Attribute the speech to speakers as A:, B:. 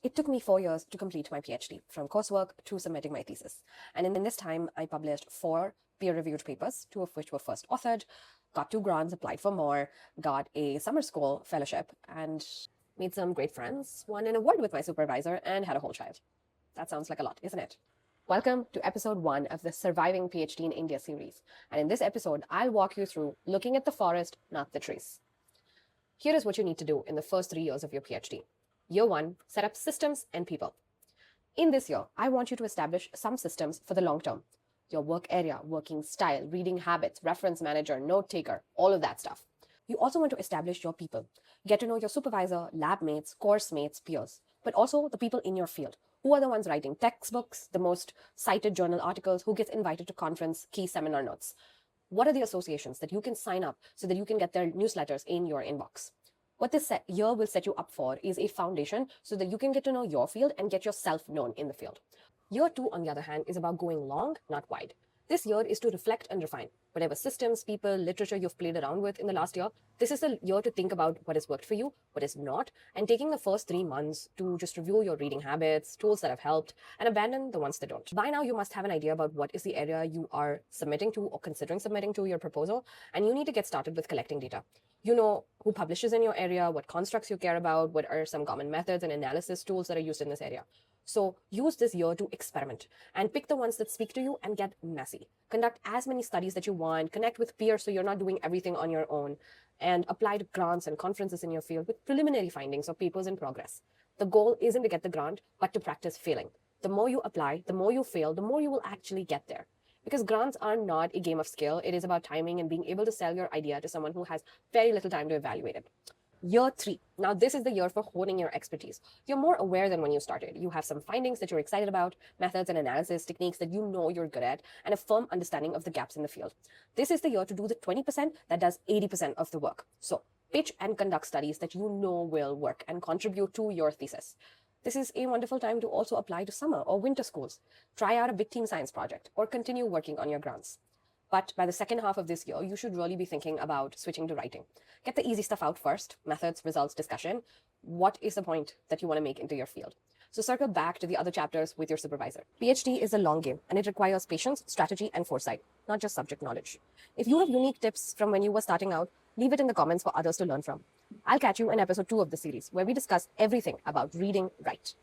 A: It took me 4 years to complete my PhD, from coursework to submitting my thesis. And in this time, I published 4 peer-reviewed papers, 2 of which were first authored, got 2 grants, applied for more, got a summer school fellowship, and made some great friends, won an award with my supervisor, and had a whole child. That sounds like a lot, isn't it? Welcome to episode 1 of the Surviving PhD in India series. And in this episode, I'll walk you through looking at the forest, not the trees. Here is what you need to do in the first 3 years of your PhD. Year 1, set up systems and people. In this year, I want you to establish some systems for the long term. Your work area, working style, reading habits, reference manager, note taker, all of that stuff. You also want to establish your people. Get to know your supervisor, lab mates, course mates, peers, but also the people in your field. Who are the ones writing textbooks, the most cited journal articles, who gets invited to conference, key seminar notes? What are the associations that you can sign up so that you can get their newsletters in your inbox? What this year will set you up for is a foundation so that you can get to know your field and get yourself known in the field. Year 2, on the other hand, is about going long, not wide. This year is to reflect and refine. Whatever systems, people, literature you've played around with in the last year, this is the year to think about what has worked for you, what has not, and taking the first 3 months to just review your reading habits, tools that have helped, and abandon the ones that don't. By now, you must have an idea about what is the area you are submitting to or considering submitting to your proposal, and you need to get started with collecting data. You know who publishes in your area, what constructs you care about, what are some common methods and analysis tools that are used in this area. So use this year to experiment and pick the ones that speak to you and get messy. Conduct as many studies that you want, connect with peers so you're not doing everything on your own, and apply to grants and conferences in your field with preliminary findings or papers in progress. The goal isn't to get the grant, but to practice failing. The more you apply, the more you fail, the more you will actually get there. Because grants are not a game of skill, it is about timing and being able to sell your idea to someone who has very little time to evaluate it. Year 3. Now, this is the year for honing your expertise. You're more aware than when you started. You have some findings that you're excited about, methods and analysis techniques that you know you're good at, and a firm understanding of the gaps in the field. This is the year to do the 20% that does 80% of the work. So, pitch and conduct studies that you know will work and contribute to your thesis. This is a wonderful time to also apply to summer or winter schools. Try out a big team science project or continue working on your grants. But by the second half of this year, you should really be thinking about switching to writing. Get the easy stuff out first, methods, results, discussion. What is the point that you want to make into your field? So circle back to the other chapters with your supervisor. PhD is a long game, and it requires patience, strategy, and foresight, not just subject knowledge. If you have unique tips from when you were starting out, leave it in the comments for others to learn from. I'll catch you in episode 2 of the series, where we discuss everything about reading right.